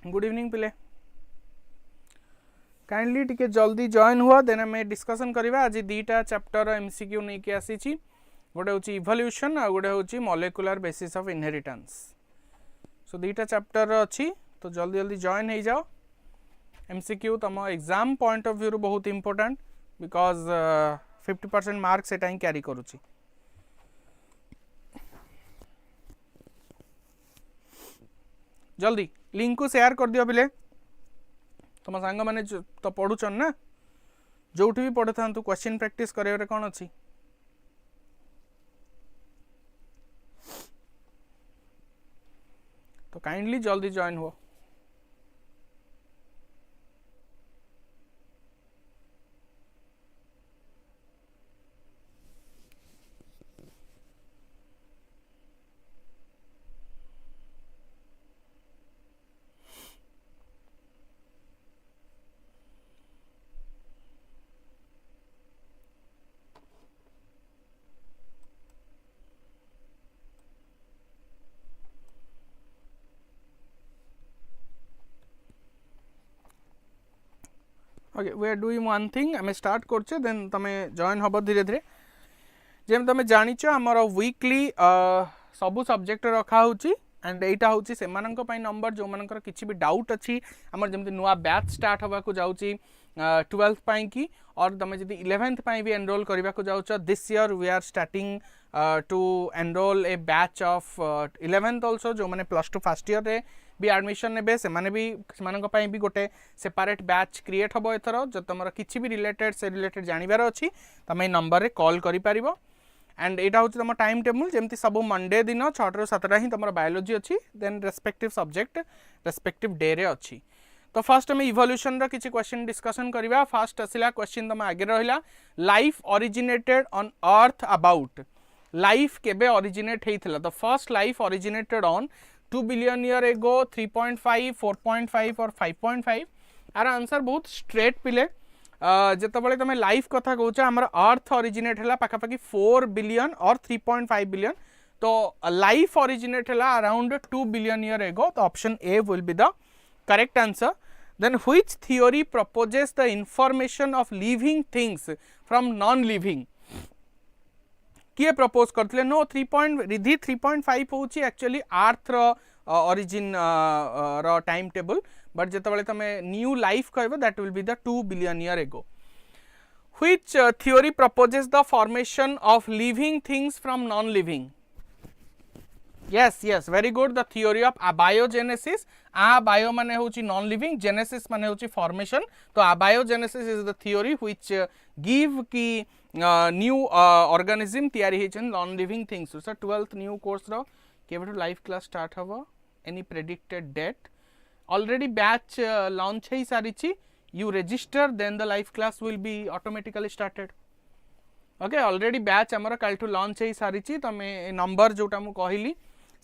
Good evening पिले kindly टिके जल्दी जॉइन हुआ देन आम डिस्कसन करवा आज दीटा चैप्टर एमसीक्यू नहीं कि आसी गोटे हूँ इवोल्यूशन आ गोटे हूँ molecular basis of inheritance so दीटा चैप्टर अच्छी तो जल्दी जल्दी जॉइन हो जाओ एमसीक्यू तुम एग्जाम पॉइंट ऑफ व्यू बहुत इंपोर्टेंट बिकॉज 50% मार्क से ही कैरी करुच्ची जल्दी लिंक को शेयर कर दियो पिले तुम सांग मैंने तो पढ़ुचन ना जो भी पढ़े था क्वेश्चन प्रैक्टिस करे कौन अच्छी तो काइंडली जल्दी जॉइन हो okay we are doing one thing आम स्टार्ट करछे देन तमे जॉइन हब धीरे धीरे जेम तमे जानिछ हमर वीकली सबु सब्जेक्ट रखा होची एंड एटा होची सेमानंक पई नंबर जो मानकर किछि भी डाउट अछि हमर जेमति नुवा बैच स्टार्ट हबा को जाउची 12th पई की और तमे जदि 11th पई भी एनरोल करबा को जाउछ this year we are starting to enrol a batch of 11th also जो माने प्लस 2 फर्स्ट ईयर रे भी एडमिशन ने से माने भी सेमानंक पई भी गोटे सेपरेट बैच क्रिएट हबो एथरो जो तमरा किछि भी रिलेटेड जानिबार अछि तमे नंबर रे कॉल करि परिबो एंड एटा होछि तम टाइम टेबल जेमति सब मंडे दिन 6 ରୁ 7 ही तमरा बायोलॉजी अछि then respective subject respective day रे अछि तो फर्स्ट हमें इवोल्यूशन रो किछि क्वेश्चन डिस्कशन करबा फर्स्ट असला क्वेश्चन तम आगे रहिला life originated on earth about life केबे ओरिजिनेट हेइथिला the first life originated on 2 billion year ago 3.5 4.5 और 5.5 आर आंसर बहुत स्ट्रेट पिले जितेबाला तुम लाइफ कथा कौच आमर अर्थ ओरिजिनेट है पाखापाखि 4 billion और 3.5 billion तो लाइफ ओरिजिनेट है अराउंड 2 billion year ago तो option A will be the correct answer then which theory proposes the information of living things from non living किए प्रपोज करते नो 3.5 होची एक्चुअली अर्थ रो ओरिजिन रो टाइम टेबल बट जेतेबेले तमे न्यू लाइफ कहबो that will be the 2 billion year ago which theory proposes the formation of living things from non living yes very good the theory of abiogenesis abio माने होची non living genesis माने होची formation तो abiogenesis is the theory which give की new organism तैयारी हेचन non living things sir 12th new course रो केबे लाइफ क्लास स्टार्ट हबो any predicted date already batch launch हे सारिची you register then the life class will be automatically started okay already batch हमर काल to launch हे सारिची तमे number जोटा मु कहिली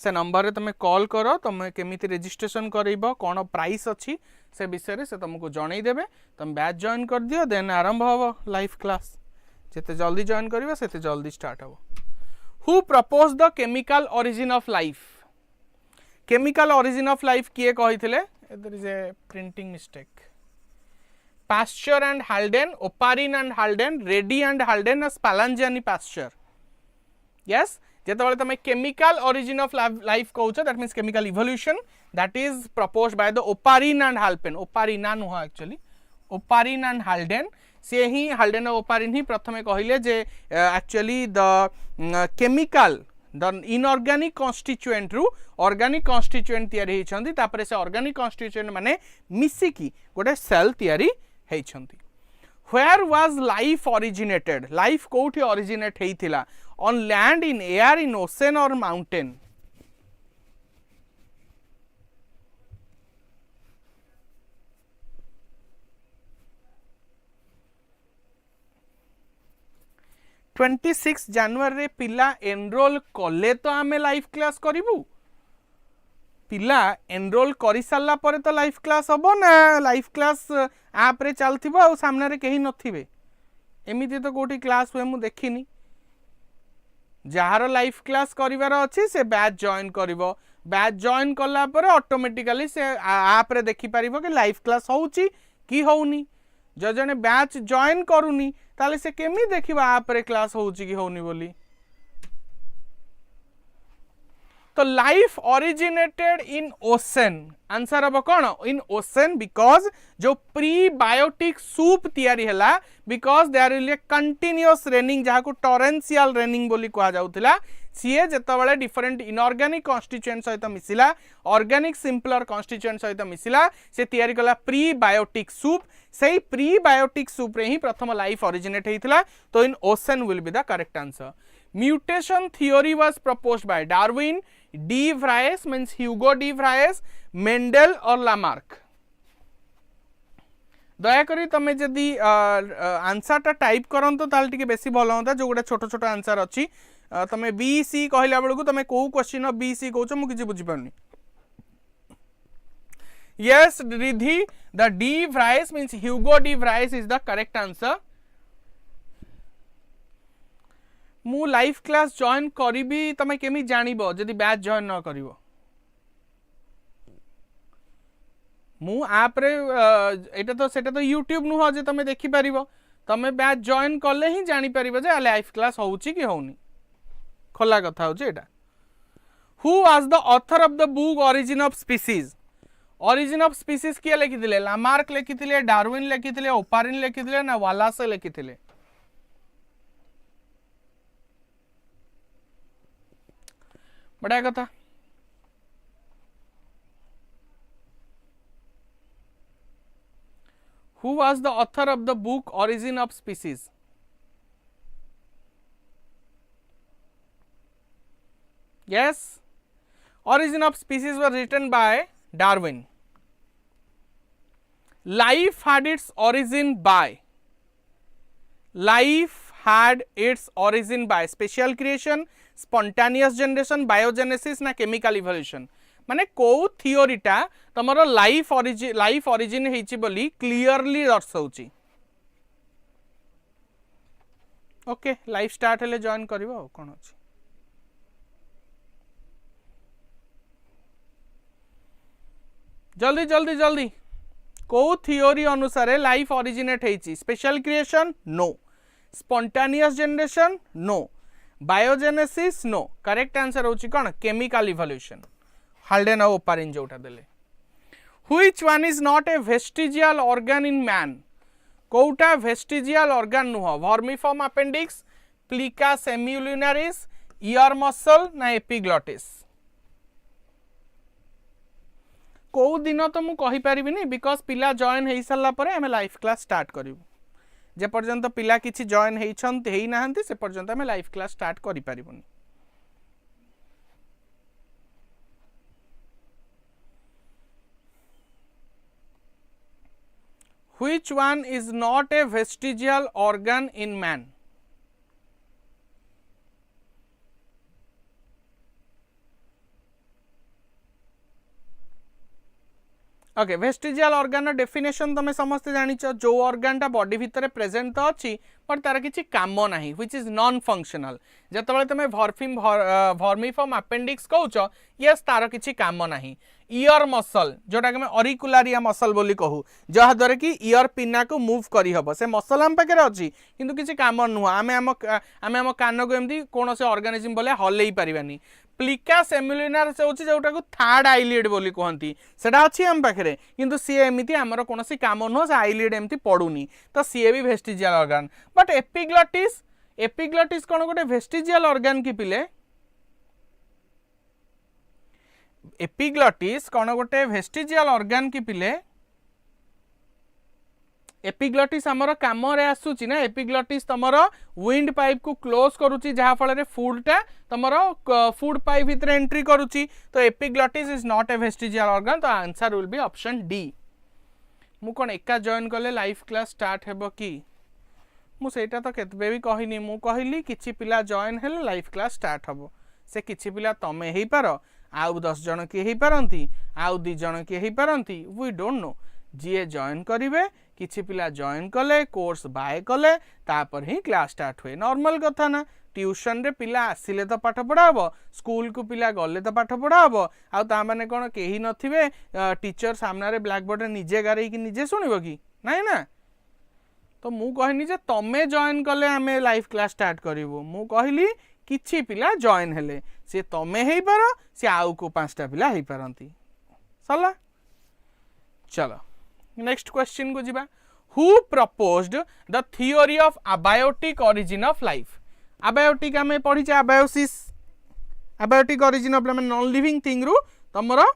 से नंबर रे तमे कॉल करो तमे केमिति रजिस्ट्रेशन करइबो कोन प्राइस अछि से विषय रे से तुमको जणै देबे तुम बैच जॉइन कर दियो देन आरंभ हो लाइफ क्लास जेते जल्दी जॉइन करिवो सेते जल्दी स्टार्ट हो who propose the chemical origin of life chemical origin of life किए कहिथिले there is a printing mistake Pasteur and Halden, Oparin and Halden, Reddy and Halden, Spallanzani Pasteur. Yes, जेतेबेले तमे chemical origin of life कहउछ that means chemical evolution that is proposed by the Oparin and Halden. Oparina नुहा actually Oparin and Halden से ही Halden और Oparin ही प्रथमे कहिले जे actually the chemical the inorganic constituent रू organic constituent तयारी हेछंती तापरे से organic constituent माने मिसी की गोटे सेल तयारी Where was life originated? Life कोठी originate हेइथिला on land, in air, in ocean or mountain? January रे पिला एनरोल कले तो आमे लाइफ क्लास करिवु पिला एनरोल करि साला परे तो लाइफ क्लास हबो ना लाइफ क्लास आप रे चलथिबो आ सामने रे केही नथिबे एमिति तो कोठी क्लास हुए मु देखिनी जार लाइफ क्लास करिवार अछि से बैच जॉइन करिवो बैच जॉइन कला पर ऑटोमेटिकली से ऐप रे देखि परिबो कि लाइव क्लास होउची कि होउनी जो जने बैच जॉइन करूनी ताले से केमी देखिबा ऐप रे क्लास होउची कि होउनी बोली तो life originated in ocean answer अब कौन इन ओशन बिकॉज जो प्रीबायोटिक सूप तैयारी हैला because there is a continuous raining जहाँ को टॉरेंशियल रेनिंग बोली कहा जाउथिला सीए जेतबेले डिफरेंट इनऑर्गेनिक कॉन्स्टिट्यूएंट सहित मिसिला ऑर्गेनिक सिंपलर कॉन्स्टिट्यूएंट सहित मिसिला से तैयारी कला प्रीबायोटिक सूप सही प्रीबायोटिक सूप रे ही प्रथम लाइफ ओरिजिनेट हेतिला तो in ocean will be the correct answer mutation theory was proposed by Darwin de Vries means Hugo de Vries Mendel और लामार्क दयाकोरी तमे जदि आंसर टा टाइप करंतो ताल टिके बेसी भलो होता जो गोटे छोट छोट आंसर अछि तमे बी सी कहला बेलकु तमे को क्वेश्चन बी सी कहउछ मु किछि बुझि पाउनी yes Ridhi the de Vries means Hugo de Vries is the correct answer मु लाइव क्लास जॉइन करिबी तमे केमी जानिबो जदि बैच जॉइन न करिवो मु ऐप रे एटा तो यूट्यूब नुह जे तमे देखि परिबो तमे बैच जॉइन करले ही जानि परिबो जे लाइव क्लास होउची कि होउनी खोला कथा होउची एटा who was the author of the book origin of species किया लिखिथिले लामार्क लिखिथिले डार्विन लिखिथिले ओपारिन लिखिथिले ना वालास लिखिथिले बड़ा कथा Who was the author of the book Origin of Species? Yes, Origin of Species was written by Darwin. Life had its origin by. Life had its origin by special creation, spontaneous generation, biogenesis ना chemical evolution. माने को थियोरीटा तमरो life origin हेची बोली clearly दर्शाउची okay life start हेले join करिवो कोन अछि जल्दी जल्दी जल्दी को थियोरी अनुसार लाइफ ओरिजिनेट हेची special creation no spontaneous generation no biogenesis no correct answer होची कोन केमिकल इवोल्यूशन हाल्डेन और ओपारिन जोटा देले which one is not a vestigial organ in man कोटा वेस्टिजियल ऑर्गन नुह vermiform appendix plica semilunaris ear muscle ना epiglottis को दिन तो मु कहि परिबिनी बिकॉज पिला जॉइन हेई सल्ला परे हमें लाइफ क्लास स्टार्ट करिवु जे पर्यंत पिला किछि जॉइन हेइछन्ते हेई नाहंती से पर्यंत हमें लाइफ क्लास स्टार्ट करि परिबुनी Which one is not a vestigial organ in man? Okay vestigial organ definition तुम समस्ते जानिच जो ऑर्गन टा बॉडी भितर प्रेजेंट तो अच्छी बट तार किसी काम नहीं व्हिच इज नॉन फंक्शनल जिते तुम वर्मिफॉर्म अपेंडिक्स कहूच यस तार किसी काम नहीं ईयर मसल जोटा कि ऑरिकुलारिया मसल बोली कहू जहाद्वारा कि ईयर पिना को मूव करी हबो से मसल आम पाखे अच्छी किंतु किसी काम नुह आम आम कान को एमती कौन से ऑर्गेनिज्म बोले हल्ले पारिबानी प्लिका सेम्युलिनार से होची जोटा को थर्ड आईलिड बोली कहती सेटा अच्छी आम पाखे किंतु सी एमती आमर कौन काम नुह से आईलिड एमती पड़ुनी तो सी भी वेस्टिजियल ऑर्गन बट एपिग्लॉटिस कौन गोटे वेस्टिजियल ऑर्गन की पिले एपिग्लॉटिस कौन गोटे वेस्टिजियल ऑर्गन की पिले एपिग्लॉटिस आमर काम रे आसुची ना एपिग्लॉटिस तमर विंड पाइप को क्लोज करूची जहा फल फूडटा तमर फूड पाइप भितर एंट्री करूची तो epiglottis is not a vestigial organ तो answer will be option D मु कोन एका जॉइन कले लाइफ क्लास स्टार्ट हेबो की मु सेटा तो केतबे भी कहिनी मु कहिली किछि पिला जॉइन हेले लाइफ क्लास स्टार्ट हबो से किछि पिला तमे हेई पारो आउ 10 जन किए ही पारंती आउ 2 जन किए ही पारंती वी डोंट नो जी जॉइन करिवे किछि पिला जॉइन कले कोर्स बाय कले तापर ही क्लास स्टार्ट हुए नॉर्मल कथा ना ट्यूशन रे पिला आसिले तो पाठ पढ़ा हम स्कूल को पिला गले तो पाठ पढ़ा हम आ माने कौन कहीं नथिबे टीचर सामने ब्लैक बोर्ड रे निजे गारे कि निजे सुनिबो कि नहीं ना तो मु कहनी जे तमे जॉइन कले आमे लाइव क्लास स्टार्ट करिवो मु कहली किछि पिला जॉइन हेले से तमे हेई पारो से आउ को पांचटा पिला हेई पारंती सला चलो नेक्स्ट क्वेश्चन को जिबा who proposed the theory of abiotic origin of life abiotic आमे पढ़ी छ abiosis abiotic origin of life non living thing रु तमरो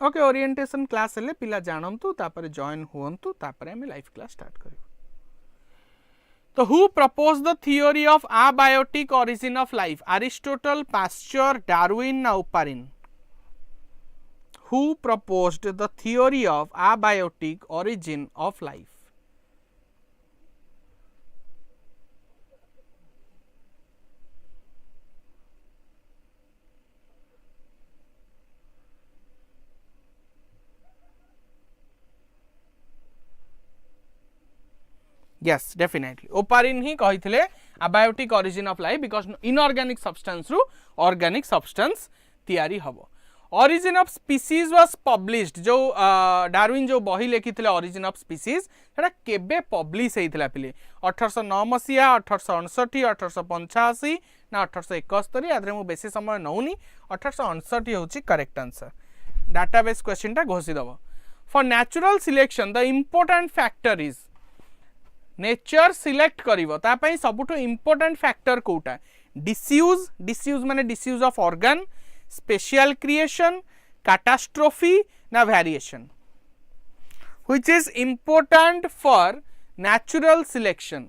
ओके ओरिएंटेशन क्लास हेले पिला जानंतु तापर जॉइन होंतु तापर हमें लाइव क्लास स्टार्ट करिवो तो who propose the theory of abiotic origin of life Aristotle Pasteur Darwin ना Oparin who proposed the theory of abiotic origin of life yes definitely oparin hi kahithile abiotic origin of life because inorganic substance ru organic substance तैयारी हबो origin of species was published जो Darwin जो बही लिखिथिले origin of species सेटा केबे publish हेइथिला पिले 1809 मसिया 1859 1885 ना 1871 आदरे मु बेसी समय नउनी 1859 होची करेक्ट आंसर डाटाबेस क्वेश्चन टा घोषि दबो for natural selection the important factor is nature select करिवो ता पई सबुठो इंपोर्टेंट फैक्टर कोटा डिस्यूज डिस्यूज माने disuse of organ special creation catastrophe na variation which is important for natural selection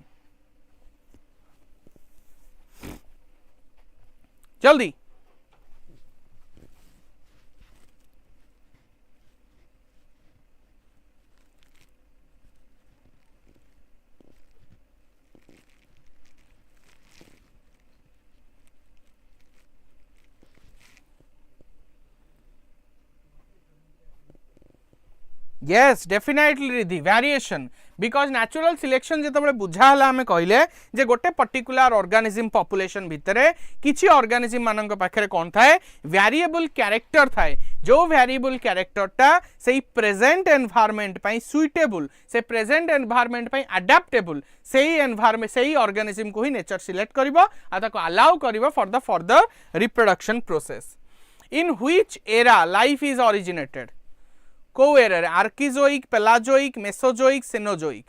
jaldi yes definitely रिधि variation because natural selection जेतबे बुझाला हमें कहले जे गोटे पर्टिकुलर ऑर्गेनिज्म पॉपुलेशन भितरे किछि ऑर्गेनिज्म मानक पाखरे कोन थाए वेरिएबल कैरेक्टर थाए जो वेरिएबल कैरेक्टरटा सेही प्रेजेंट एनवायरनमेंट पई सुइटेबल से प्रेजेंट एनवायरनमेंट पई अडैप्टेबल सेही एनवायरनमेंट सेही ऑर्गेनिज्म को ही नेचर सिलेक्ट करिवो आ ताको अलाउ करिवो for the further reproduction process in which era life is originated को era Archaeozoic Palaeozoic Mesozoic Cenozoic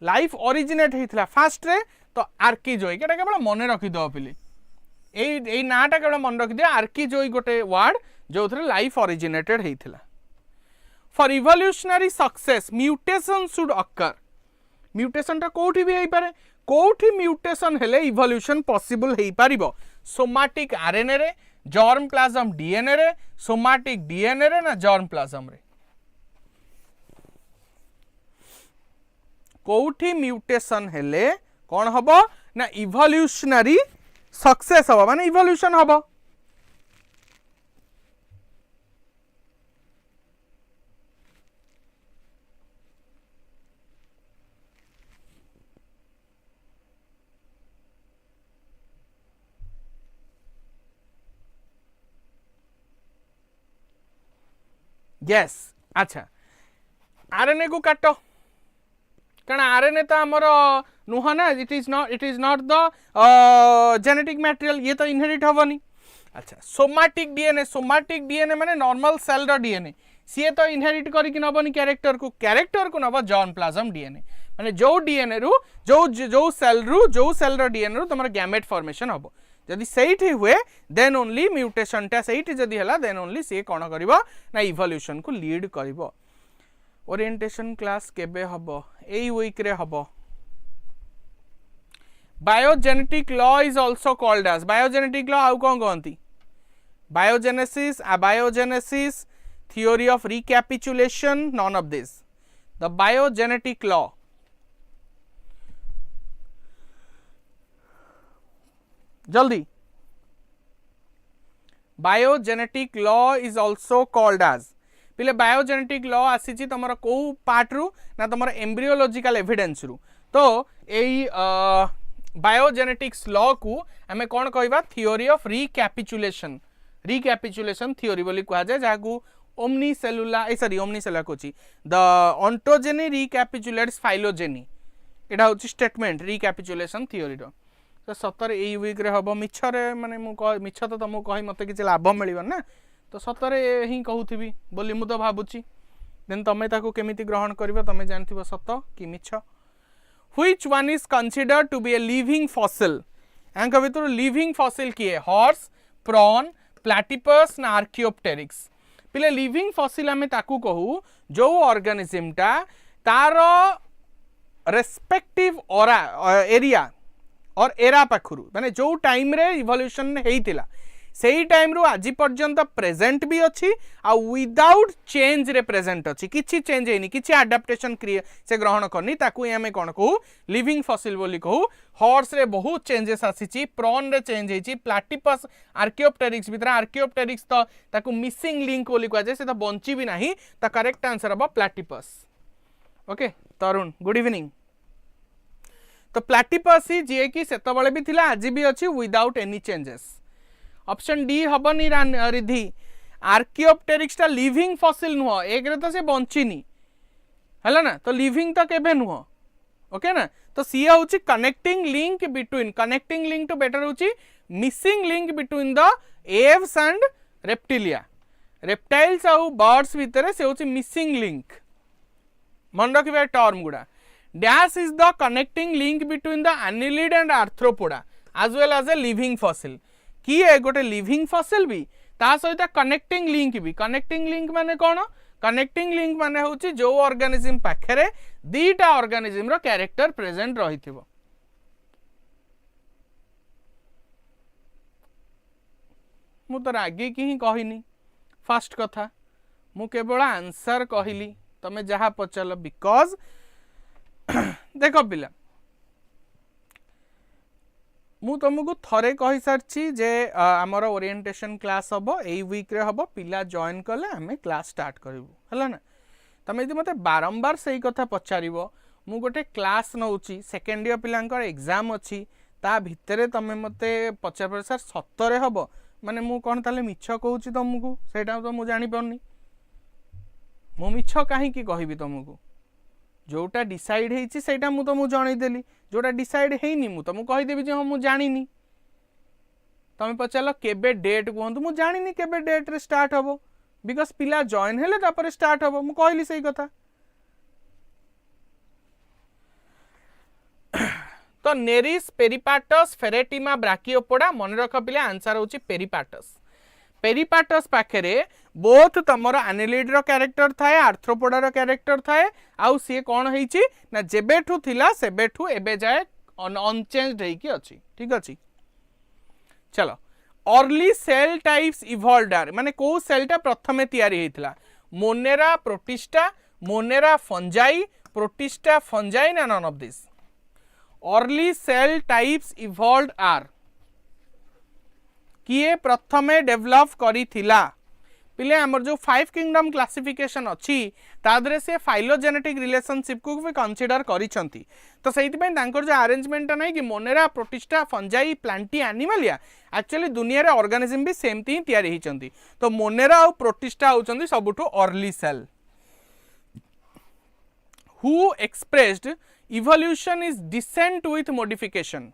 life originate हेइथला फास्ट रे तो आर्किजोइक एटा केवल मने रखि दो पिले एई नाटा केवल मन रखि दियो आर्किजोइक गोटे वर्ड जो थरे लाइफ ओरिजिनेटेड हेइथला for evolutionary success mutation should occur mutation ता कोठी भी हेइ पारे कोठी म्यूटेशन हेले इवोल्यूशन पॉसिबल हेइ पारिबो सोमाटिक आरएनए रे जर्म प्लाज्म डीएनए रे सोमाटिक डीएनए रे ना जर्म प्लाज्म रे कोठी म्यूटेशन हेले कौन हबो ना इवोल्यूशनरी सक्सेस हबो माने इवोल्यूशन हबो यस अच्छा आरएनए को काटो कारण आरएनए तो आमर नुह ना it is not the genetic material ये तो इनहेरिट हबनी अच्छा सोमाटिक डीएनए माने नॉर्मल सेल रो डीएनए सी तो इनहेरिट करके नबनी कैरेक्टर को नब जर्म प्लाज्म डीएनए माने जो डीएनए रु जो सेल रो डीएनए रु तमर गैमेट फॉर्मेशन हबो जदि सेठी हुए देन ओनली म्यूटेशन टा सेठी जदि हला देन ओनली से कोन करिवो ना इवोल्यूशन को लीड करिवो ओरिएंटेशन क्लास केबे हबो एई वीक रे हबो biogenetic law is also called as biogenetic law आउ कोन कहंती biogenesis abiogenesis theory of recapitulation none of this the biogenetic law जल्दी biogenetic law is also called as पिले बायोजेनेटिक लॉ आसी तुम को पार्ट रु ना तुम एम्ब्रियोलॉजिकल एविडेंस रु तो यही बायोजेनेटिक्स लॉ को आम कौन कहवा थियोरी ऑफ रिकैपिचुलेशन थियोरी बोली कह जाए जहाँ को ओमनी सेलुला कहूँ द ऑन्टोजेनी रिकैपिचुलेट्स फाइलोजेनी एटा हूँ स्टेटमेंट रिकैपिचुलेशन थियोरी तो सतरे यही वीक रे हम मिछरे माने मिछ तो तुमको कही मत कि लाभ मिल ना तो सतरे ही कहूथी बोली मु तो भावुची देन तमें ताको केमिति ग्रहण करिवो तमें जानथिबो सत कि मिछ which one is considered to be a living fossil यांक भितर लिविंग फॉसिल किए हॉर्स प्रॉन प्लैटिपस ना आर्कियोप्टेरिक्स पिले लिविंग फॉसिल आमे ताकू कहू जो ऑर्गेनिज्म तार रेस्पेक्टिव एरिया और एरा पाखरु माने जो टाइम रे इवोल्यूशन हेइतिला सेही टाइम रु आज पर्यंत प्रेजेंट भी अच्छी आ विदाउट चेंज रे प्रेजेंट अच्छी किछि चेंज हेनी किछि अडाप्टेशन क्रिया से ग्रहण करनी ताकू हमें कौन कहू लिविंग फॉसिल बोली कहू हॉर्स रे बहुत चेंजेस आसीची प्रॉन रे चेंज हेची प्लैटिपस आर्कियोप्टेरिक्स भितर आर्कियोप्टेरिक्स तो ताकू मिसिंग लिंक बोली कह जाय से तो बंची भी नाही ता करेक्ट आंसर अब platypus okay Tarun good evening तो प्लैटिपस ही जी कि सेतबळे भी थिला आज भी अच्छी without any changes option D हबनी रिधि आर्कियोप्टेरिक्स टा लिविंग फॉसिल नुह एक रे तो से बंचिनी है ना तो लिविंग तो केबे नुह ओके ना तो सी होची कनेक्टिंग लिंक तो बेटर होची missing link between the Aves and Reptilia reptiles आउ बर्ड्स भितर से होची मिसिंग लिंक मन रखिबा टर्म गुडा dash is the connecting link between the annelid and Arthropoda as well as a living fossil कि है गोटे लिविंग फॉसिल भी ता सहित कनेक्टिंग लिंक भी कनेक्टिंग लिंक माने कौन कनेक्टिंग लिंक माने होची जो ऑर्गेनिज्म पाखरे दीटा ऑर्गेनिज्म रो कैरेक्टर प्रेजेंट रहिथिबो मु तो आगे की ही कहिनी फर्स्ट कथा मु केवल आंसर कहली तमे जहा पचाल बिकॉज देख पिला मु तुमको थरे कही सारी जे आमर ओरिएंटेशन क्लास हम यही वीक रे हम पिला जॉइन कले आम क्लास स्टार्ट करूँ है ना तुम यदि मत बारंबार से कथा पचार मु गोटे क्लास नौची सेकेंड ईयर पिलांकर एग्जाम अच्छी ता भितर तुम मत पचार सर सतरे हम माने मु कौन ताले मिछ कहूँ तुमको सेटा तो मुझे जापारनी मु मिछ कहीं कहबी तुमको जोटा डिसाइड होती सेटा मु तुमको जनईदेली जोटा डिसाइड होनी मु तुमको कहीदेवी जे हाँ मुझे जानी तुम पचार केबे डेट कहतु मुझे जानी केबे डेट रे स्टार्ट हम बिकज पिला जॉइन हेले तापर स्टार्ट हम मु कहली सही कथा तो नेरिस पेरिपाटस फेरेटिमा ब्राकियोपोडा मन रख पिला आंसर होची पेरिपाटस पेरिपाटस पाखरे बोथ तमर एनिलिड रो कैरेक्टर थाए आर्थ्रोपोडा रो कैरेक्टर थाए आउ सी कौन होईची ना जेबेठू थिला सेबेठू एबे जाए अनचेंज्ड हेकी अछि ठीक अछि चलो early cell types evolved are माने को सेलटा प्रथमे तयारी हेतिला Monera Protista Monera fungi Protista fungi ना none of this early cell types evolved are किए प्रथमे डेवलप करिथिला पिले हमर जो 5 किंगडम क्लासिफिकेशन अच्छी तादरे से फाइलोजेनेटिक रिलेशनशिप को भी कंसीडर करिसंती तो सेहित पय तांकर जो अरेंजमेंट नहीं कि Monera protista fungi Plantae Animalia actually दुनिया रे ऑर्गेनिज्म भी सेमती ही तयारी हिचंती तो मोनेरा और प्रोटिस्टा होचंती सबुठो early cell who expressed evolution is descent with modification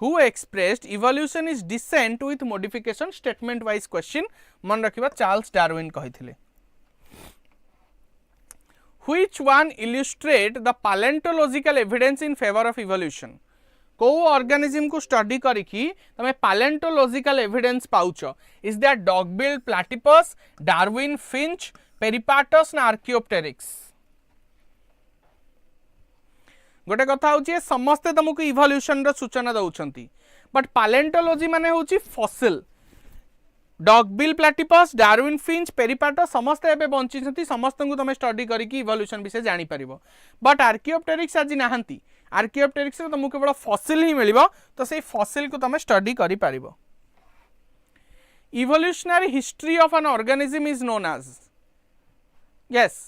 who expressed evolution is descent with modification statement wise question मन रखिबा चार्ल्स डार्विन कहिथिले which one illustrate the paleontological evidence in favor of evolution को organism को study करिकी तमे paleontological evidence पाउछ is that dog billed platypus darwin finch peripatus ना archaeopteryx गोटे कथा हूँ समस्ते तुमको इवोल्यूशन सूचना दौरान बट पालेंटोलॉजी माने हूँ फॉसिल डॉगबिल प्लैटिपस डार्विन फिंच पेरिपाटस समस्ते एबे बंची समस्त को तुम स्टडी करके इवोल्यूशन विषय जानी पारिबो बट आर्कियोप्टेरिक्स आज नहांती आर्कियोप्टेरिक्स रे तुमको केवल फॉसिल ही मिलिबो तो से फॉसिल को तुम स्टडी करि पारिबो evolutionary history of an organism is known as yes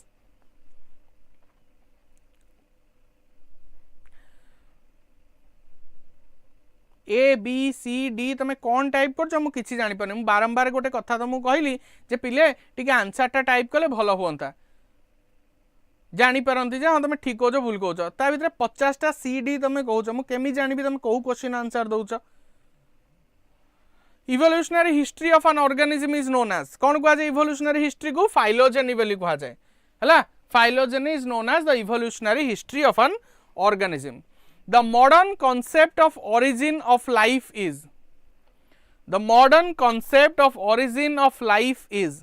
A B C D तुम कौन टाइप कर मु किसी जानी पारे बारंबार गोटे कथा तुमको कहली जे पिले टिके आंसरटा टाइप कले भल हुआ जानीपारती हाँ तुम ठीक कौच भूल कौच ता भर 50टा सी डी तुम कौच मुझे जानी तुम कौ क्वेश्चन आंसर दौच evolutionary history of an organism is known as कौन कह जाए इवोल्यूशनरी हिस्ट्री को फाइलोजेनी बोली कह जाए है phylogeny is known as the evolutionary history of an organism the modern concept of origin of life is the modern concept of origin of life is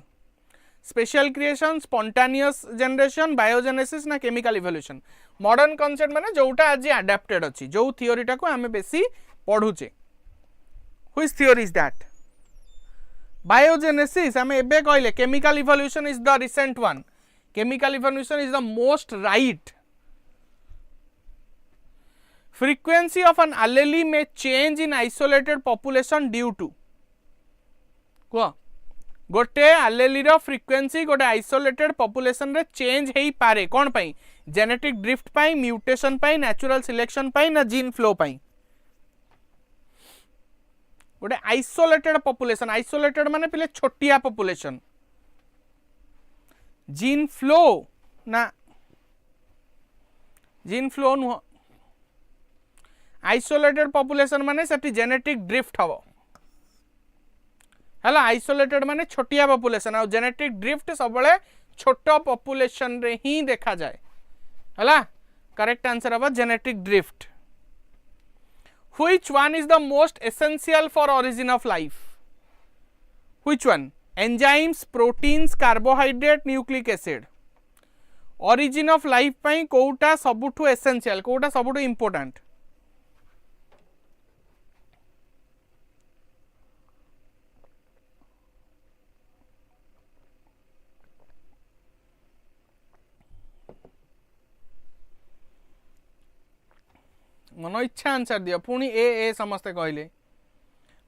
special creation spontaneous generation biogenesis ना chemical evolution modern concept माने जोटा आज adapted अच्छी जो थियोरीटा को आम बेसी पढ़ुचे Which theory is that? Biogenesis आम एबे कहले chemical evolution is the recent one. Chemical evolution is the most right. Frequency of an allele may change in isolated population due to कह गोटे allele रो frequency गोटे isolated population रे change हेई पारे कौन पाई genetic drift पाई mutation पाई natural selection पाई ना gene flow पाई गोटे isolated population isolated माने पिले छोटिया पॉपुलेशन जीन फ्लो ना जीन फ्लो नुह आइसोलेटेड पॉपुलेशन माने सेठी जेनेटिक ड्रिफ्ट हबो हला आइसोलेटेड माने छोटिया पॉपुलेशन आ जेनेटिक ड्रिफ्ट सबले छोटो पॉपुलेशन रे ही देखा जाए हला करेक्ट आंसर हबो genetic drift Which one is the most essential for origin of life? Which one? Enzymes, proteins, carbohydrate, nucleic acid. Origin of life पाई कोउटा सबुठु essential कोउटा सबुठु important? मन इच्छा आंसर दियो पुणी ए समस्ते कहले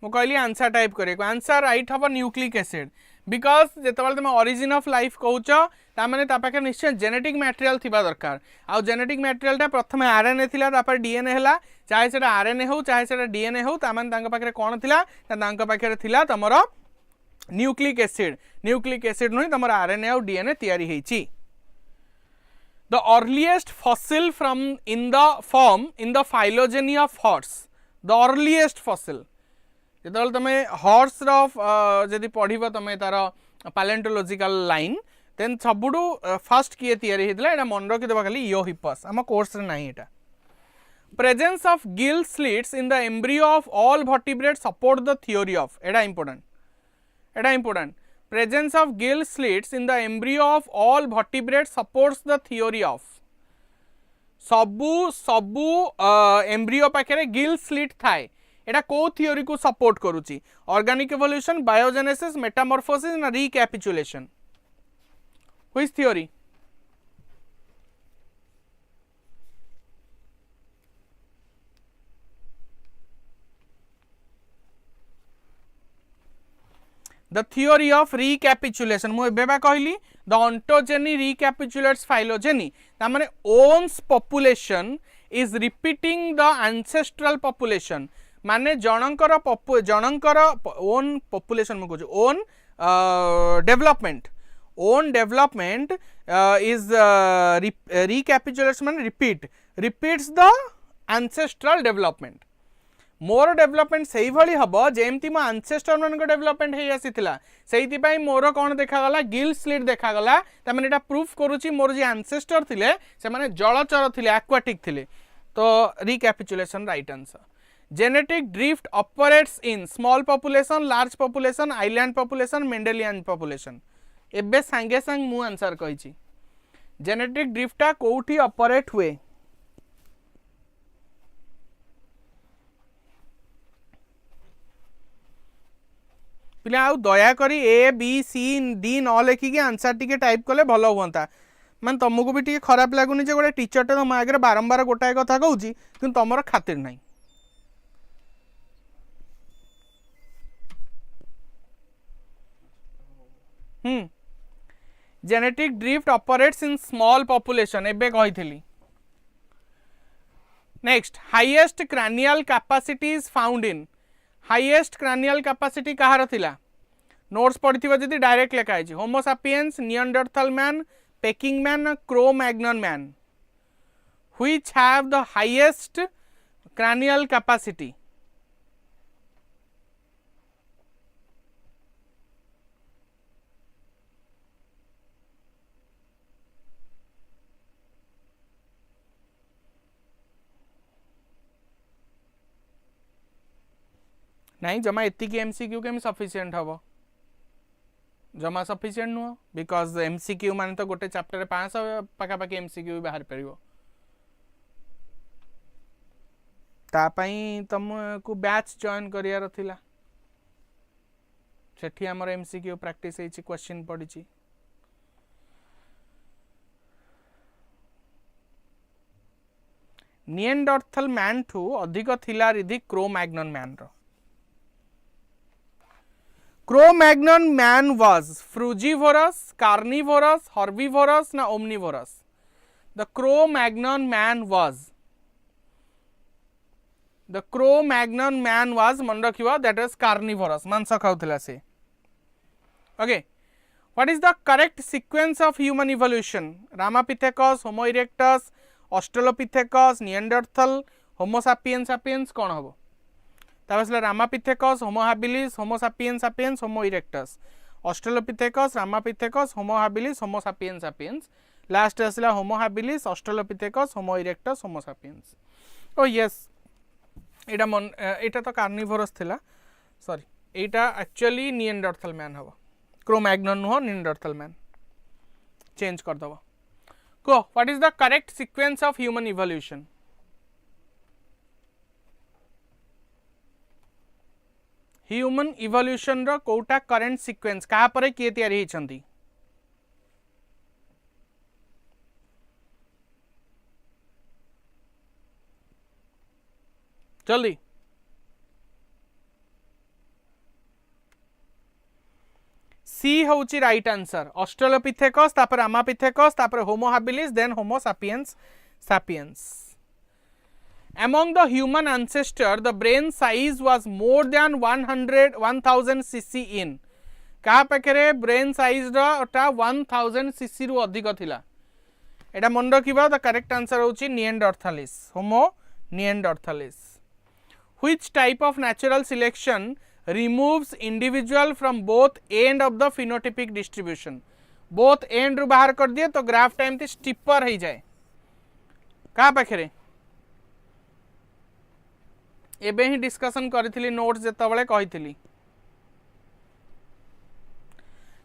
मु कहली आंसर टाइप करे आंसर राइट हम न्यूक्लिक एसिड बिकज जिते तुम ओरिजिन ऑफ लाइफ कहूच ताने पाखे निश्चय जेनेटिक मटेरियल थिबा दरकार आउ जेनेटिक मटेरियल टा प्रथम आरएनए थिला तापर डीएनए हला चाहे सेटा आरएनए हो चाहे सेटा डीएनए हो ताने तांका पाखे कोन थिला तांका पाखे थिला तमरो न्यूक्लिक एसिड नुही तमरो आरएनए आउ डीएनए तयारी हेची The earliest fossil from in the phylogeny of horse. The earliest fossil. जेतल तमे हॉर्स रो जदि पढ़िबो तमे तार पैलेंटोलॉजिकल लाइन देन सबुडू फर्स्ट किए तयारी हेतला एटा मन रखि देबा खाली इयोहिपस हम कोर्स रे नाही एटा presence of gill slits in the embryo of all vertebrates support the theory of Etah important presence of gill slits in the embryo of all vertebrates supports the theory of सबू embryo पाखे Gill slit थाए एटा को theory को support करूची organic evolution biogenesis Metamorphosis ना recapitulation which theory The theory of recapitulation मु एबेबा कहली the ontogeny recapitulates phylogeny ता माने owns population is repeating the ancestral population माने जनकर own population मु कहू own development is recapitulates माने repeats the ancestral development more development से भाई हम जमती मो आंसेस्टर मान डेवलपमेंट हो आसीला से मोर कौन देखागला गिल स्लिट देखागला तमें यहाँ प्रूफ करुच्ची मोर जो आंसेस्टर थिले से माने जलचर थिले एक्वाटिक थिले तो recapitulation right answer genetic drift operates in small population large population island population Mendelian population एबे सांगे सांग मु आंसर कही जेनेटिक ड्रिफ्टा कोठी ऑपरेट हुए पिला आउ दया करी ए बी सी डी न लिखिकी आंसर टी टाइप कले भल हुआ मैं तुमको भी टी खराब लगुनि जे गोटे टीचरटे तुम आगे बारंबार गोटाए कथा कहूँ कि तुम खातिर ना genetic drift operates in small population एबे कही next highest cranial capacity is found in highest cranial capacity कहार थिला नोट्स पढ़िथिबो जदि डायरेक्ट लिखा है Homo sapiens Neanderthal man Peking man Cro-Magnon man which have the highest cranial capacity नहीं जमा एतिक एमसीक्यू केम सफिशिएंट हम जमा सफिशिएंट नुह बिकज एमसीक्यू मान तो गोटे चैप्टर 500 पाखापाखि एमसीक्यू बाहर पार तापाई तुमको बैच जॉइन करियार थिला सेठी हमर एमसीक्यू प्रैक्टिस हेछि क्वेश्चन पडिछि निएंडरथल मैन ठू अधिक थिला रिधि क्रो मैग्नन मैन रो Cro-Magnon man was frugivorous, carnivorous, herbivorous ना omnivorous. The Cro-Magnon man was मन रखिबा that is carnivorous मांस खाउथिला से. Okay, what is the correct sequence of human evolution? Ramapithecus, Homo erectus, Australopithecus, Neanderthal, Homo sapiens sapiens कौन हबो तापसला Ramapithecus Homo habilis Homo sapiens sapiens Homo erectus Australopithecus Ramapithecus Homo habilis Homo sapiens sapiens last आसला Homo habilis Australopithecus Homo erectus Homo sapiens ओ yes एटा मन एटा तो carnivorous थिला सॉरी एटा एक्चुअली निएंडरथल मैन हबो Cro-Magnon no Neanderthal man change कर दबो को what is the correct sequence of human evolution human evolution रो कोटा करेंट सीक्वेंस कहा पर किए तैयारी होती जल्दी सी होची राइट आंसर ऑस्ट्रेलोपिथेकस तापर रामापिथेकस तापर Homo habilis then Homo sapiens sapiens Among the human ancestor, the brain size was more than 1000 cc in. कहा पाखे ब्रेन साइज रा 1000 cc रु अधिक थिला एटा मन रखिबा द करेक्ट आंसर होची neanderthalensis Homo neanderthalensis which type of natural selection removes individual from both end of the phenotypic distribution both end रु बाहर कर दिए तो ग्राफ टाइम ती स्टिपर हो जाए कहा पाखे एबे ही डिस्कशन करी नोट्स जेतबले कही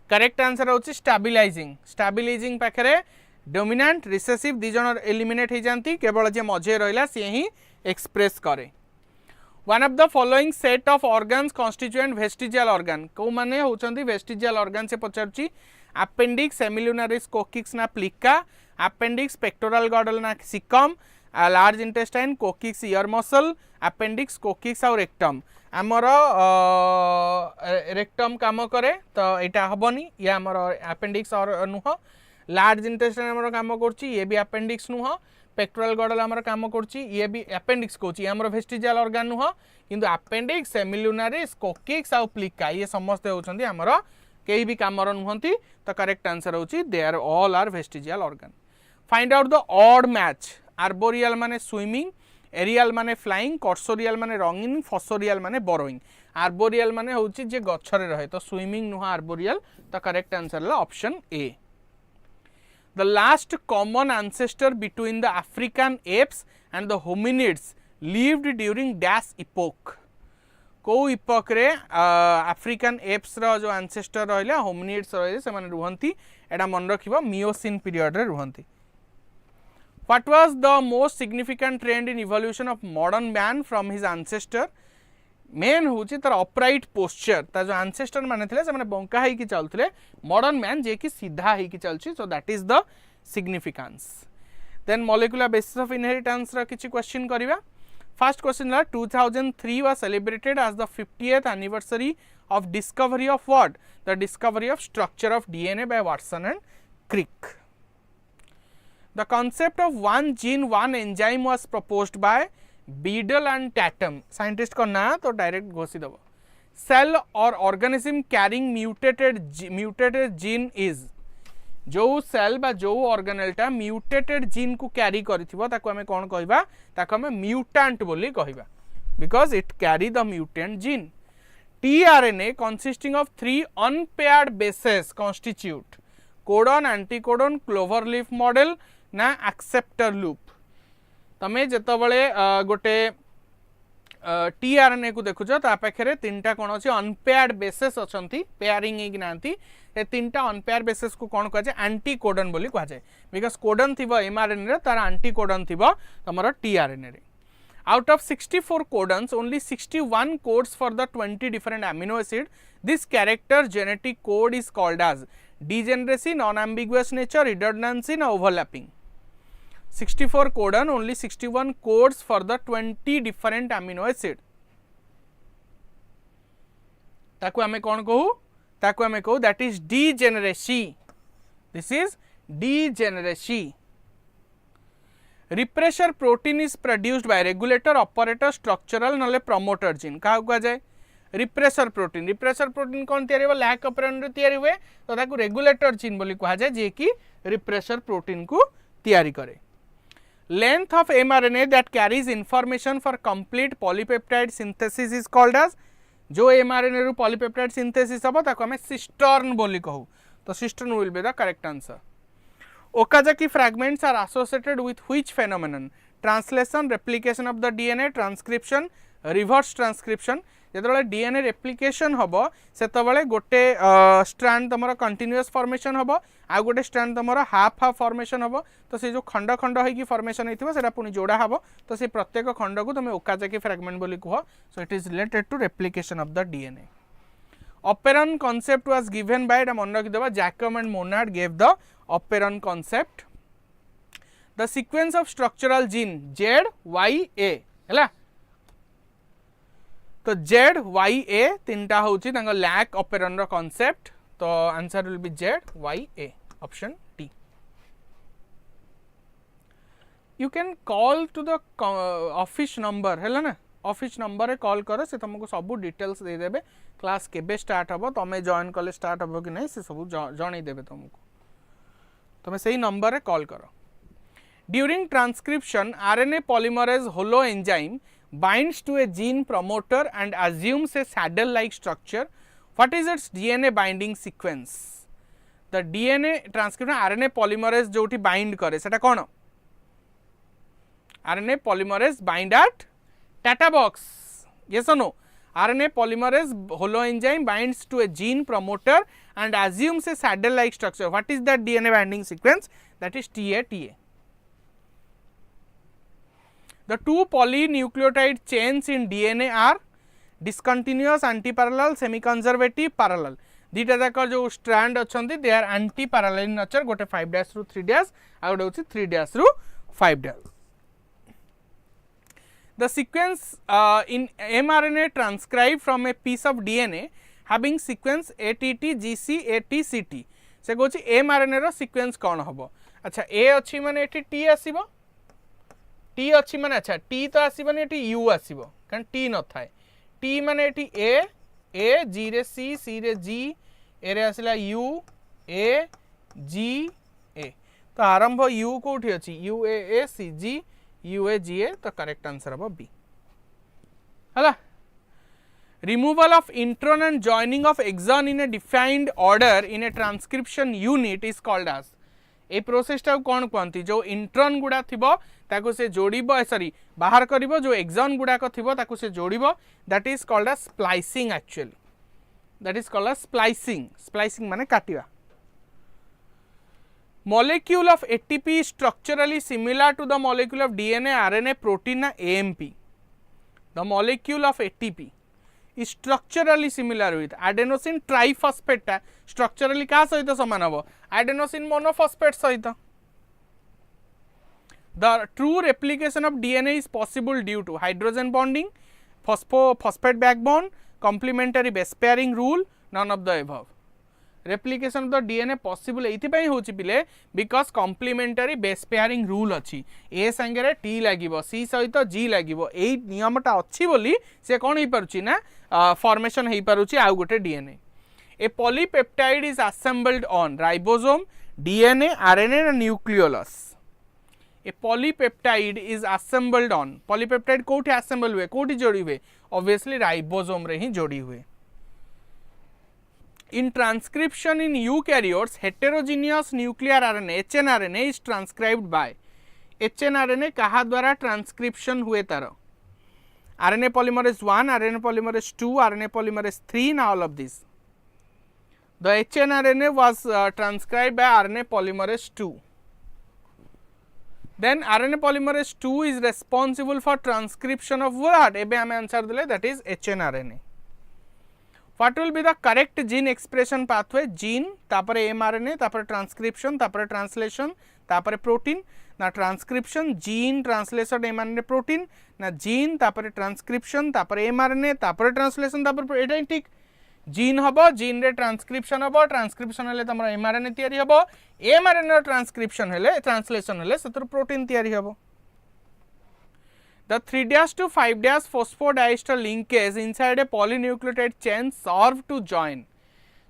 करेक्ट आंसर होची स्टेबिलाइजिंग पाखरे डोमिनेंट रिसेसिव दी जन एलिमिनेट हो जाती केवल जे मझे रहिला से ही एक्सप्रेस करे one of the following set of organs constituent vestigial organ को माने होचंती वेस्टिजियल ऑर्गन से पचारची अपेंडिक्स सेमिलुनारिस कोकिक्स ना प्लिका अपेंडिक्स पेक्टोरल गॉडल ना caecum large intestine coccyx ear muscle appendix coccyx और रेक्टम आमर रेक्टम काम करे तो यहाँ हेनी ये आमर अपेंडिक्स और नुह लार्ज इंटेस्टाइन आमर काम करछि ये भी अपेंडिक्स नुह पेक्टोरल गॉडल आमर काम करछि ये भी अपेंडिक्स कहछि आमर वेस्टिजियल ऑर्गन नुह किंतु अपेंडिक्स सेमिलुनारिस कोकिक्स और प्लिका ये समस्त होचंती आमर केही भी कामर नुहंती तो करेक्ट आंसर होछि they are all are vestigial organ find out the odd match arboreal माने स्विमिंग एरियल माने फ्लाइंग कर्सोरियल माने रंगिंग फसोरियल माने बोरोइंग आर्बोरियल माने होची जे गछरे रहे तो स्विमिंग नुह आर्बोरियल तो करेक्ट आंसर है option A the last common ancestor between the African apps and the hominids lived during dash epoch को इपोक रे अफ्रीकन एप्स रो जो एंसेस्टर रहले होमिनिड्स रहे से माने रुहंती एडा मन रखिबो मियोसिन पीरियड रे रुहंती What was the most significant trend in evolution of modern man from his ancestor? Main हूँ तार अपराइट पोस्चर तार जो ancestor माने थे से माने बंका है कि चलते modern man जे कि सीधा है कि चलची so that is the significance. Then molecular basis of inheritance रा किछि question करिवा. First question La 2003 was celebrated as the 50th anniversary of discovery of what? The discovery of structure of DNA by Watson and Crick. The concept of one gene one enzyme was proposed by Beadle and Tatum. Scientist का ना तो direct Ghoshi दबो. Cell or organism carrying mutated gene is. जो cell बा जो ऑर्गेनेलटा mutated gene को carry करिथिबो ताको हमें कोन कहबा ताको हमें म्यूटेंट बोली कहबा because it carry the mutant gene. tRNA consisting of 3 unpaired bases constitute codon एंटीकोडन clover leaf model ना एक्सेप्टर लूप. तमे जेतबळे गोटे tRNA को देखुछ ता पाखरे तीनटा कोन अछि अनपेयर्ड बेसेस अछंती पेयरिंग हि नांती ए तीनटा अनपेयर बेसेस को कोन कहै छै एंटीकोडन बोली कहै छै बिकॉज कोडन थिबो mRNA रे तार एंटीकोडन थिबो तमरो tRNA रे. Out of 64 codons, only 61 codes for the 20 different amino acid. This character genetic code is called as degeneracy, non-ambiguous nature, redundancy, and overlapping. 64 codon, only 61 codes for the 20 different amino acid. ताकू हमें कौन कहू? ताकू हमें कहू that is degeneracy. This is degeneracy. Repressor protein is produced by regulator, operator, structural नले promoter gene. क्या कहा जाए? Repressor protein. Repressor protein कौन तैयारी हुआ? lac operand रे तैयारी हुए तो ताकू regulator gene बोली कहा जाए जे कि repressor protein को तैयारी करे. Length of mRNA that carries information for complete polypeptide synthesis is called as. जो mRNA रू polypeptide synthesis हबो ताकू हमें cistern बोली कहू. तो cistern will be the correct answer. Okazaki fragments are associated with which phenomenon? Translation, replication of the DNA, transcription, reverse transcription. जेतबेले DNA replication हबो सेतबेले गोटे स्ट्रैंड तमरो कंटीन्यूअस फॉर्मेशन हबो आ गोटे स्ट्रैंड तमरो हाफ हाफ फॉर्मेशन हबो तो से जो खंड खंड होई की फॉर्मेशन हेतिबो सेटा पुनी जोड़ा हबो तो से प्रत्येक खंड को तमे ओकाजाकी फ्रैगमेंट बोली कहो. So it is related to replication of the DNA. Operon concept was given by मन रखिदेबा Jacob and Monod gave the operon concept. The sequence of structural gene Z Y A हैला तो Z Y A तीनटा होची तांगा lac operon रो concept तो answer will be Z Y A option D. You can call to the office number हैला ना office number रे call करो से तुमको सब डिटेल्स दे देबे क्लास केबे स्टार्ट हबो तमे जॉइन कले स्टार्ट हबो कि नहीं से सब जणै देबे तुमको तमे सही नंबर रे कॉल करो. During transcription RNA polymerase holo enzyme binds to a gene promoter and assumes a saddle like structure. What is its DNA binding sequence? The DNA transcription RNA polymerase जोटी bind करे सेटा कोन RNA polymerase bind at Tata box. Yes or no? RNA polymerase holo enzyme binds to a gene promoter and assumes a saddle like structure. What is that DNA binding sequence? That is TA. The two polynucleotide chains in DNA are discontinuous, antiparallel, semi-conservative, parallel. दीटा जाक जो strand अछंती they are anti parallel in nature गोटे 5' रू 3' आ गोटे होची 3' रू 5'. The sequence in mRNA transcribed from a piece of DNA having sequence ATT GC ATCT से कहूँ mRNA रो sequence कौन हम. अच्छा A अच्छी माने एटी T आसीबो T अच्छी माने अच्छा T तो आसीबनी एटी U आसीबो कारण T न थाए T माने एटी A G रे C रे G A रे आसिला U A G A तो आरंभ U कोठी अछि U A A C G U A G A तो करेक्ट आंसर हम B हला. Removal of intron and joining of exon in a defined order in a transcription unit is called as. A process टा कोन कहंती जो intron गुडा थिबो ताको से जोड़िबो sorry बाहर करिवो जो एक्सॉन गुडा को थिबो ताको से जोड़िबो that is called as splicing. Actually that is called as splicing माने काटिबा. Molecule of ATP is structurally similar to the molecule of DNA, RNA, protein na AMP. The molecule of ATP is structurally similar with adenosine triphosphate टा structurally का सहित समान हबो adenosine monophosphate सहित. The true replication of DNA is possible due to hydrogen bonding, phosphate backbone, complementary base pairing rule, none of the above. Replication of the DNA possible एथि होची पिले because complementary base pairing rule अछि ए संगे T लागिवो सी सहित जी लागिवो एई नियमटा अछि बोली से कोन हे परछि ना फॉर्मेशन हे परछि आ गोटे DNA A polypeptide is assembled on ribosome DNA RNA and nucleolus A polypeptide is assembled on polypeptide कोठी असेंबल हुए कोठी जोड़ी हुए ऑब्वियसली राइबोसोम रे ही जोड़ी हुए In transcription in eukaryotes, heterogeneous nuclear RNA (hnRNA) is transcribed by hnRNA कहा द्वारा ट्रांसक्रिप्शन हुए तार RNA polymerase 1, RNA polymerase 2, RNA polymerase 3, and all of this. The hnRNA was transcribed by RNA polymerase 2. Then RNA polymerase 2 is responsible for transcription of what? Ebe ame answer dile that is hnRNA. What will be the correct gene expression pathway? Gene, tapare mRNA, tapare transcription, tapare translation, tapare protein. Na transcription, gene, translation, mRNA, protein. Na gene, tapare transcription, tapare mRNA, tapare translation, tapare eta ठीक. Gene हबो, gene रे transcription हबो, transcription हेले तमरा mRNA तयारी हबो, mRNA रो transcription हेले, translation हेले सतर protein तयारी हबो. The 3' to 5' phosphodiester linkage inside a polynucleotide chain serve to join.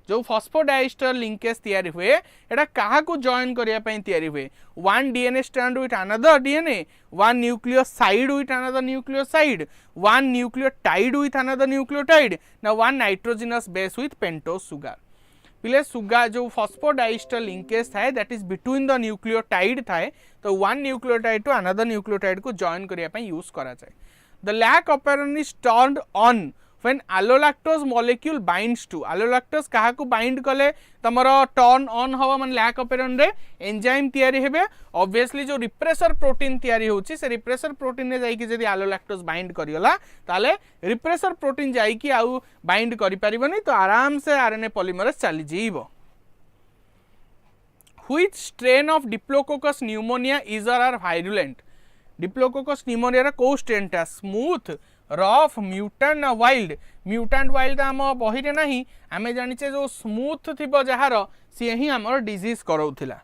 जो phosphodiester linkage तैयारी हुए एटा कहा को join करिया पई तैयारी हुए one DNA strand with another DNA, one nucleoside with another nucleoside, one nucleotide with another nucleotide, now one nitrogenous base with pentose sugar. पिले सुगा जो फॉस्फोडाइस्टर लिंकेज थाए that is between the nucleotide थाए तो one nucleotide to another nucleotide को join करिया पई use करा जाए the lac operon is turned on when allolactose molecule binds to allolactose कहा को बाइंड कले तमरो टर्न ऑन हवा मन लैक ऑपरेरन रे एंजाइम तयारी हेबे ऑब्वियसली जो रिप्रेसर प्रोटीन तयारी होची से रिप्रेसर प्रोटीन ने जाई कि जदी एलोलैक्टोज बाइंड करियला ताले रिप्रेसर प्रोटीन जाई कि आउ बाइंड करि परिबनी तो आराम से आरएनए पॉलीमरेज चली जीवो which strain of Diplococcus pneumoniae is R virulent Diplococcus pneumoniae रा को स्ट्रेन ता स्मूथ रफ म्यूटेंट वाइल्ड आम बही रे नहीं आमे जानिचे जो स्मूथ थिबो जहार सी ही हमर डिजीज करौथिला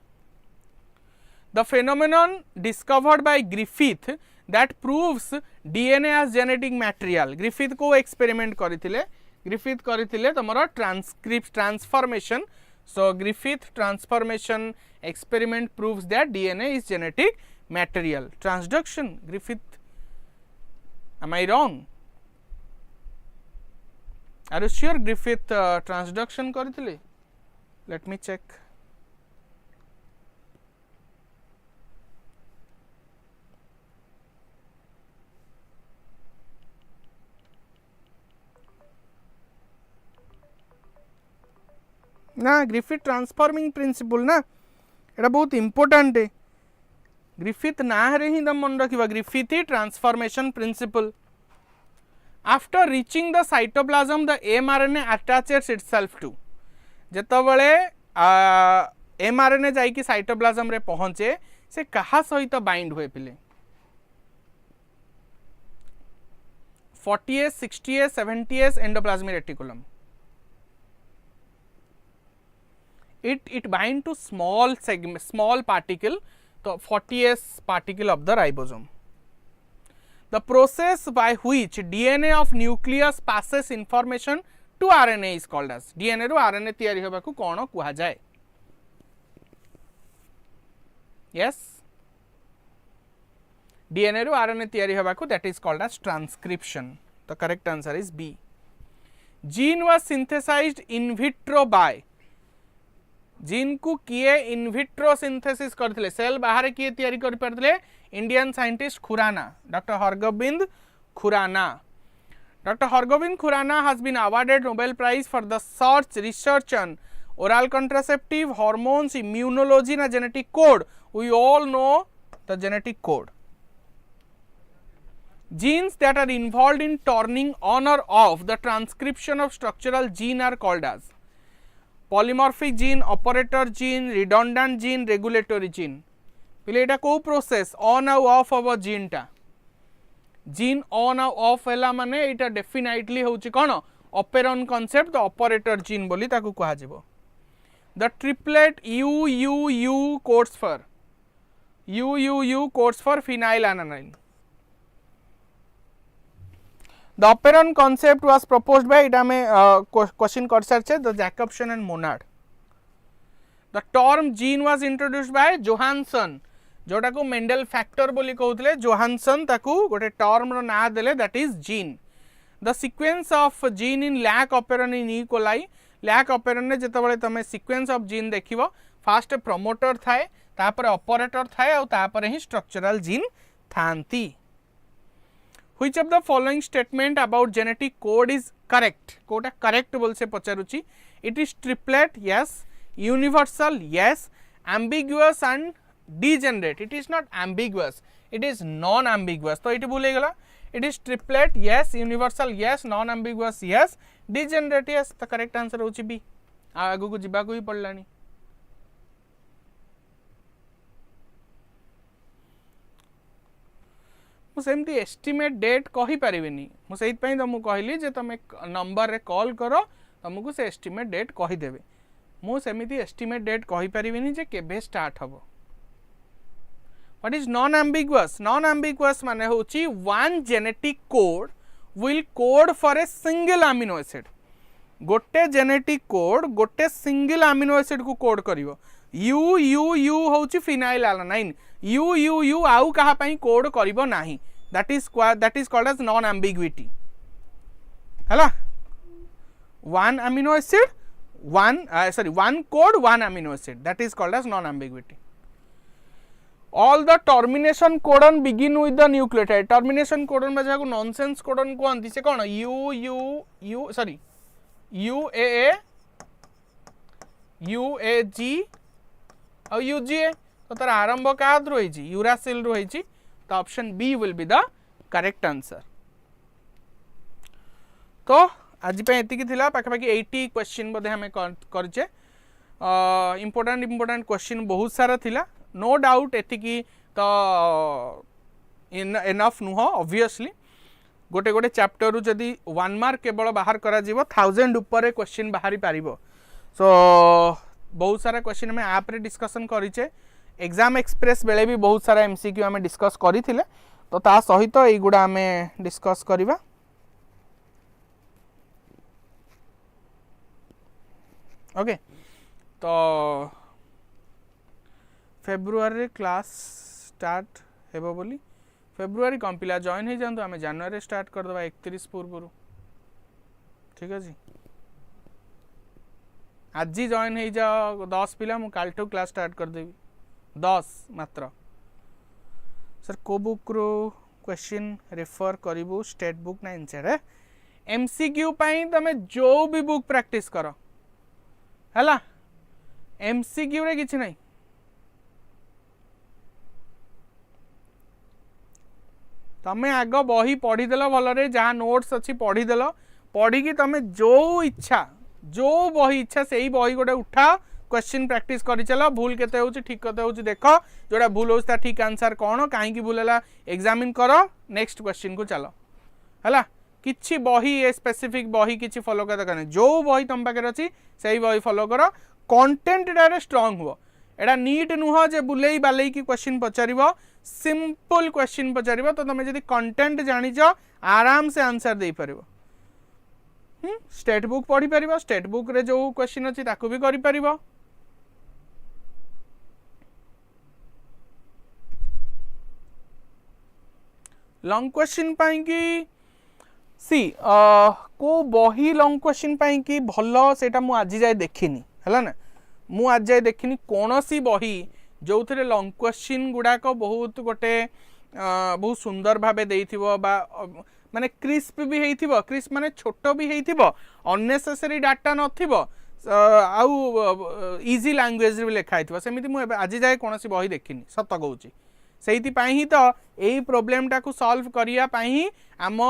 the phenomenon discovered by Griffith that proves DNA as genetic material Griffith को एक्सपेरिमेंट करथिले तमरो transformation so Griffith transformation experiment proves that DNA is genetic material transduction Griffith Am I wrong? Are you sure Griffith transduction करथिले? Let me check. ना Griffith transforming principle ना एटा बहुत important है Griffith ना रे ही दम मन रखिबा Griffith transformation principle after reaching the cytoplasm the mRNA attaches itself to जेतबेले mRNA जाई कि साइटोप्लाज्म रे पहुंचे से कहा सहित बाइंड हुए पिले 40s 60s 70s endoplasmic reticulum it bind to small segment small particle तो 40s particle of the ribosome. The process by which DNA of nucleus passes information to RNA is called as DNA row RNA तैयारी होबा को कोन कुहा जाय yes DNA रो RNA तैयारी होबा को that is called as transcription. The correct answer is B. Gene was synthesized in vitro by gene को किए इनविट्रो सिंथेसिस करथिले सेल बाहर किए तयारी कर परथिले Indian scientist Khurana doctor Hargobind Khurana has been awarded Nobel Prize for the research on oral contraceptive hormones immunology and genetic code. We all know the genetic code. Genes that are involved in turning on or off the transcription of structural gene are called as polymorphic gene, operator gene, redundant gene, regulatory gene. पिले एटा को process on आउ of अब gene टा gene on आउ of हैला माने एटा definitely होची कोन ऑपेरन concept the operator gene बोली ताकू कहा जिवो The triplet UUU codes for UUU codes for phenylalanine. The operon concept was proposed by it question कर सारछे the Jacobson and Monod. The term gene was introduced by Johansson, जोटा को Mendel factor बोली कहउतले Johansson ताकू गोटे term रो ना देले that is gene. The sequence of gene in lac operon in E coli lac operon ने जेतबेले तमे सीक्वेंस ऑफ जीन देखिबो फास्ट प्रोमोटर थाए तापर ऑपरेटर थाए और तापर ही स्ट्रक्चरल जीन थांती. Which of the following statement about genetic code is correct. कोटा करेक्ट बोल से पचारुची. It is triplet yes, universal yes, ambiguous and degenerate. It is not ambiguous, it is non ambiguous. तो ये भूल गला. It is triplet yes, universal yes, non ambiguous yes, degenerate yes. तो correct answer होची B. आगु को जिबा को ही पड़लानी. मु सेमती एस्टिमेट डेट कहि परिबिनी. मु सेहित पई तमु कहली जे तमे नंबर रे कॉल करो तमको से एस्टिमेट डेट कहि देबे. मु सेमिति एस्टिमेट डेट कहि परिबिनी जे केबे स्टार्ट हबो. What is non-ambiguous? Non-ambiguous माने होची one genetic code will code for a single amino acid. गोटे genetic code गोटे single amino acid को कोड करिवो. UUU होची phenylalanine. UUU आउ कहा पई कोड करिवो नाही. That is called as non-ambiguity. हला one amino acid one code one amino acid, that is called as non-ambiguity. All the termination codon begin with the nucleotide. Termination codon में जहाँ को nonsense codon को आंती से कौन UAA UAG और UGA. तो तार आरंभ का रही छी यूरासिल रही छी. तो option B will be the correct answer. तो आज पे एतिकी थिला पाखापाखि 80 क्वेश्चन बोधे हमें करचे. इंपोर्टेंट क्वेश्चन बहुत सारा थिला. नो डाउट एतिकी तो एनफ नुह. ऑब्वियसली गोटे गोटे चैप्टर रु जदि 1 मार्क केवल बाहर करा जीवो 1000 ऊपर क्वेश्चन बाहरी पारिबो. सो बहुत सारा क्वेश्चन हमें आप रे डिस्कशन करिचे. एग्जाम एक्सप्रेस बेले भी बहुत सारा एमसीक्यू हमें डिस्कस करिथिले. तो ता सहित एगुडा हमें डिस्कस करिबा. ओके तो फेब्रुआरी क्लास स्टार्ट हेबो बोली. फेब्रुआरी कम पिला जॉइन हो जातु आम जनवरी स्टार्ट करदे 31 पूर्व. ठीक अच्छे आज जॉइन हो जाओ 10 पिला मु कालठू क्लास स्टार्ट करदेवी 10 मात्र. सर को बुक रो क्वेश्चन रेफर करिवो स्टेट बुक ना एनसीआर एमसीक्यू पई तमे जो भी बुक प्रैक्टिस करो हैला. एमसीक्यू रे किछ नहीं. तमें आग बही पढ़ीदेल भलरे जहाँ नोट्स अच्छी पढ़ीदेल पढ़ी तमें जो इच्छा जो बही इच्छा से ही बही गोटे उठा क्वेश्चन प्रैक्टिस कर चल. भूल केते होची ठीक केते होची देख जोड़ा भूल होता ठीक आंसर कौन कहीं भूल है एग्जामिन कर नेक्स्ट क्वेश्चन को चलो है. किछि बही ए स्पेसिफिक बही किछि फॉलो कर दरकार नहीं. जो बही तुम पाखे अच्छी से बही फॉलो कर. कंटेंट एटारे स्ट्रांग हुआ. एटा नीट नुह जे बुलेई बालेई की क्वेश्चन पचार सिंपल क्वेश्चन पचार. तो तुम जब कंटेंट जानिच आराम से आंसर दे पार. स्टेट बुक पढ़ी पार. स्टेट बुक रे जो क्वेश्चन अच्छी ताकू भी करि पारिबो. लॉन्ग क्वेश्चन पाई कि सी को बही लॉन्ग क्वेश्चन पाई कि भलो सेटा मु आज जाए देखिनी है ना. मु आज जाए देखिनी कौन सी बही जो थे लॉन्ग क्वेश्चन गुड़ाक बहुत गोटे बहुत सुंदर भावे देइथिबो बा माने क्रिस्प भी हेइथिबो. क्रिस्प माने छोटो भी हेइथिबो अननेसेसरी डाटा नथिबो आउ इजी लैंग्वेज रे लिखा हेइथिबो. सेमिति मु आज जाए कौन सी बही देखिनी सत कहूची. सेइथिपाई ही तो यही प्रोब्लेम टाकू सॉल्व करिया पाई ही आम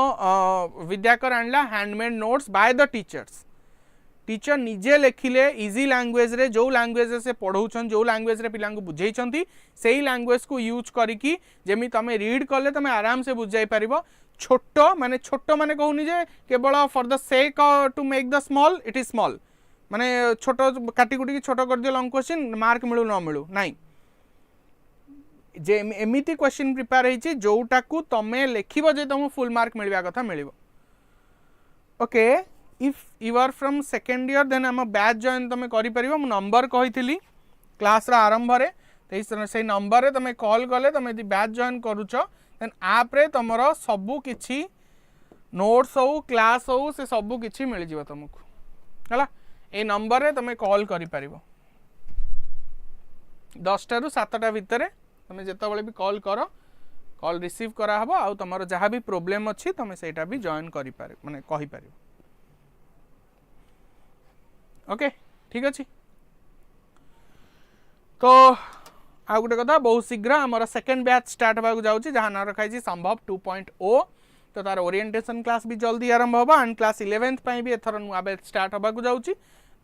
विद्याकर आणला handmade notes by the teachers. Teacher निजे लिखिले इजी लैंग्वेज रे जो लैंग्वेज से पढ़ाऊन जो लैंग्वेज रे पिलांको बुझेइछंती सेही लैंग्वेज को यूज करिकी जेमी तमे रीड कले तमे आराम से बुझाई पारिबो. छोटो माने कहूनी जे केवल for the sake to make the small it is small. माने छोट काटी कुटी छोट कर दियो लॉन्ग क्वेश्चन मार्क मिलू न मिलू नहीं जे एमिति क्वेश्चन प्रिपेयर होइछि जोटा को तमे लेखिबो जे तुम फुल मार्क मिलवा कथा मिलिबो okay if you are from second year then हम बैच जॉइन तमे करि परिबो मु नंबर कहितली क्लास रा आरंभ रे से नंबर रे तमे कॉल कले तमे यदि बैच जॉइन करूछ देन ऐप रे तमरो सबु किछि नोट्स हो क्लास हो से सबु किछि मिल जिवो तुमको हला ए नंबर रे तमे कॉल करि परिबो 10टा रु 7टा भितर तमे जेता बेले भी कॉल करो कॉल रिसीव करा हबो आ तमरो जहा भी प्रॉब्लम अछि तमे सेटा भी जॉइन करि पारे माने कहि पारिबो ओके ठीक अछि तो आ गुटे कथा बहुत शीघ्र हमर सेकंड बैच स्टार्ट होबा जाउची जहां ना रखाई छी संभव 2.0 तो तार ओरिएंटेशन क्लास भी जल्दी आरंभ होबा एंड क्लास 11th पई भी एथर नुआ बैच स्टार्ट होबा जाउची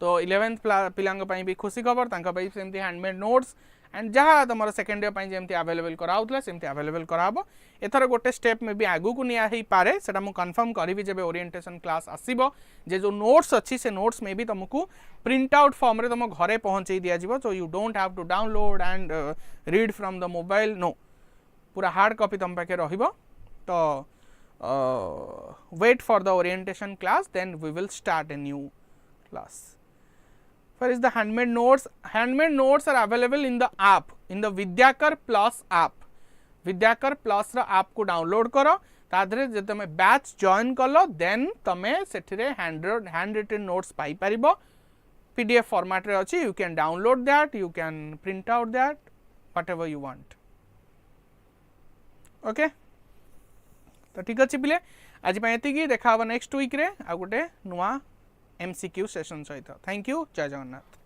तो 11th पिलांग पई भी खुशी खबर तांका पई सेमती हैंडमेड नोट्स एंड जहाँ तुम सेकेंड ईयर पई जेमती अवेलेबल कराउतला सेमती अवेलेबल कराबो एथर गोटे स्टेप में भी आगु को निया ही पारे सेटा मु कंफर्म करिवि जेबे ओरिएंटेशन क्लास आसीबो जे जो नोट्स अछि से नोट्स में भी तुमको प्रिंट आउट फॉर्म रे तुम घरे पहुंचई दिया जिवो so you don't have to download and read from the mobile no पूरा हार्ड कॉपी तुम पाके रहिबो तो wait for the orientation class then we will start a new class. Where is the handmade notes? Handmade notes are available in the app in the Vidyakar Plus app. Vidyakar Plus रा app को download करो तादरे जे तमे batch join कलो then तमे सेठिरे hand written notes पाई परिबो PDF format रे अछि you can download that you can print out that whatever you want okay तो ठीक अच्छे पिले आज ये देखा नेक्स्ट वीक रे आ गोटे नुआ MCQ सेशन सहित थैंक यू जय जगन्नाथ।